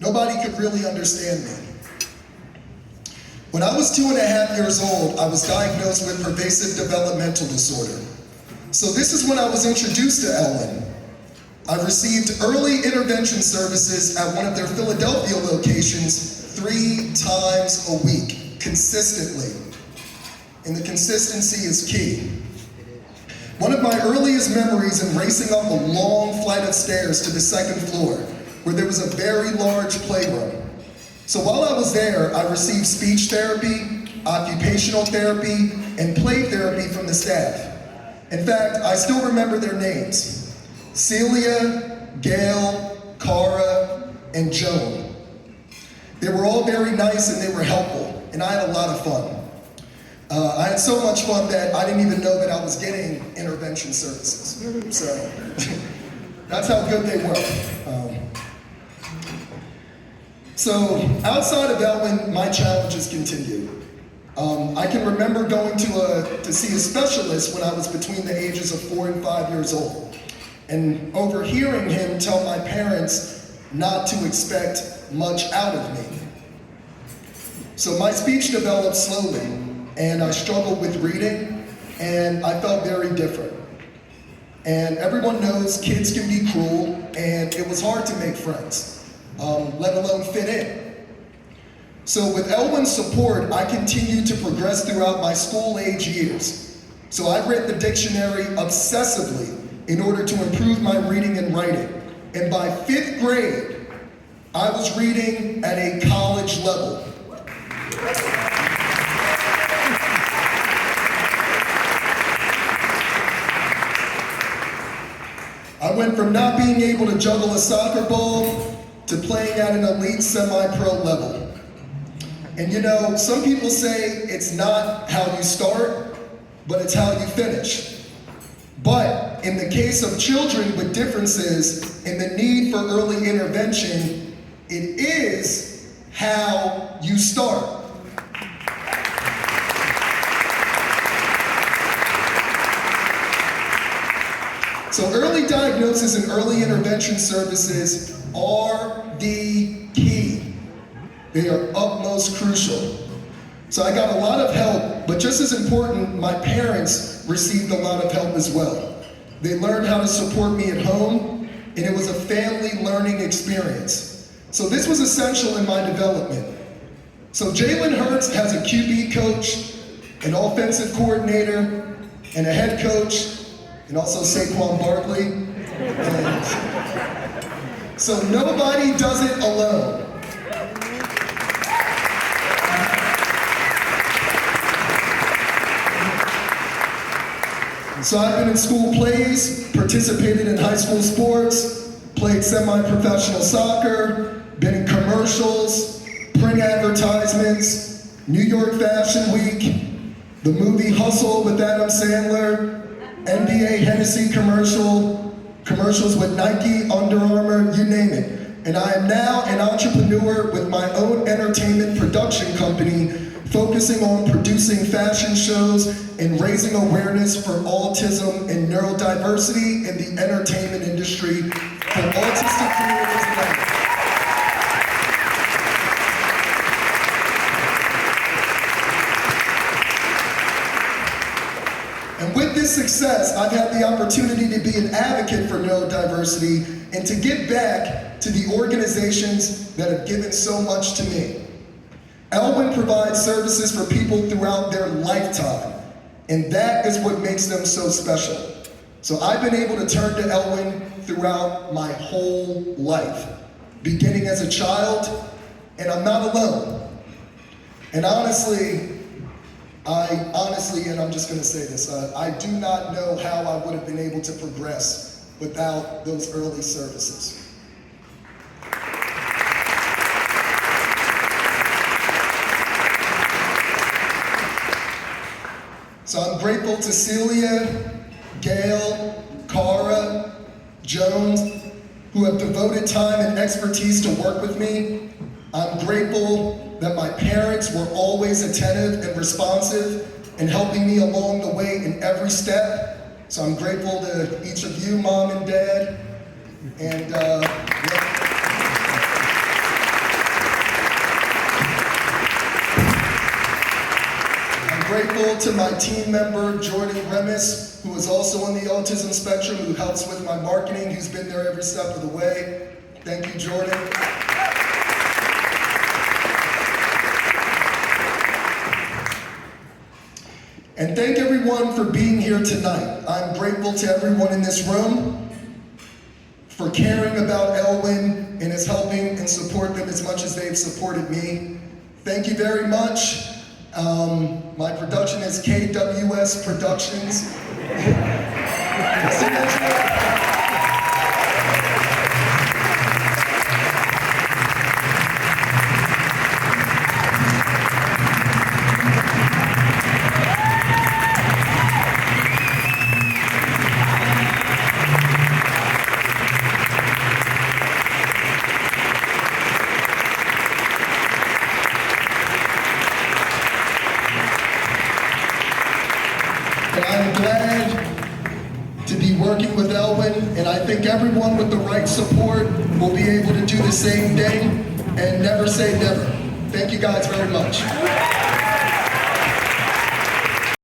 Nobody could really understand me. When I was 2.5 years old, I was diagnosed with pervasive developmental disorder. So this is when I was introduced to Elwyn. I received early intervention services at one of their Philadelphia locations 3 times a week, consistently. And the consistency is key. One of my earliest memories in racing up a long flight of stairs to the 2nd floor, where there was a very large playroom. So while I was there, I received speech therapy, occupational therapy, and play therapy from the staff. In fact, I still remember their names: Celia, Gail, Cara, and Joan. They were all very nice and they were helpful, and I had a lot of fun. I had so much fun that I didn't even know that I was getting intervention services. So that's how good they were. So outside of Elwyn, my challenges continued. I can remember going to see a specialist when I was between the ages of 4 and 5 years old, and overhearing him tell my parents not to expect much out of me. So my speech developed slowly, and I struggled with reading, and I felt very different. And everyone knows kids can be cruel, and it was hard to make friends, let alone fit in. So with Elwyn's support, I continued to progress throughout my school-age years. So I read the dictionary obsessively in order to improve my reading and writing. And by 5th grade, I was reading at a college level. I went from not being able to juggle a soccer ball to playing at an elite semi-pro level. And you know, some people say it's not how you start, but it's how you finish. But in the case of children with differences and the need for early intervention, it is how you start. So early diagnosis and early intervention services are the key. They are utmost crucial. So I got a lot of help, but just as important, my parents received a lot of help as well. They learned how to support me at home, and it was a family learning experience. So this was essential in my development. So Jalen Hurts has a QB coach, an offensive coordinator, and a head coach, and also Saquon Barkley. And so nobody does it alone. So I've been in school plays, participated in high school sports, played semi-professional soccer, been in commercials, print advertisements, New York Fashion Week, the movie Hustle with Adam Sandler, NBA Hennessy commercials with Nike, Under Armour, you name it. And I am now an entrepreneur with my own entertainment production company, focusing on producing fashion shows and raising awareness for autism and neurodiversity in the entertainment industry for autistic creators alike. And with this success, I've had the opportunity to be an advocate for neurodiversity and to give back to the organizations that have given so much to me. Elwyn provides services for people throughout their lifetime, and that is what makes them so special. So I've been able to turn to Elwyn throughout my whole life, beginning as a child, and I'm not alone. And honestly, and I'm just gonna say this, I do not know how I would have been able to progress without those early services. So I'm grateful to Celia, Gail, Cara, Jones, who have devoted time and expertise to work with me. I'm grateful that my parents were always attentive and responsive and helping me along the way in every step. So I'm grateful to each of you, Mom and Dad. And grateful to my team member, Jordan Remis, who is also on the autism spectrum, who helps with my marketing, who's been there every step of the way. Thank you, Jordan. And thank everyone for being here tonight. I'm grateful to everyone in this room for caring about Elwyn and is helping and support them as much as they've supported me. Thank you very much. My production is KWS Productions. And I'm glad to be working with Elwyn, and I think everyone with the right support will be able to do the same thing and never say never. Thank you guys very much.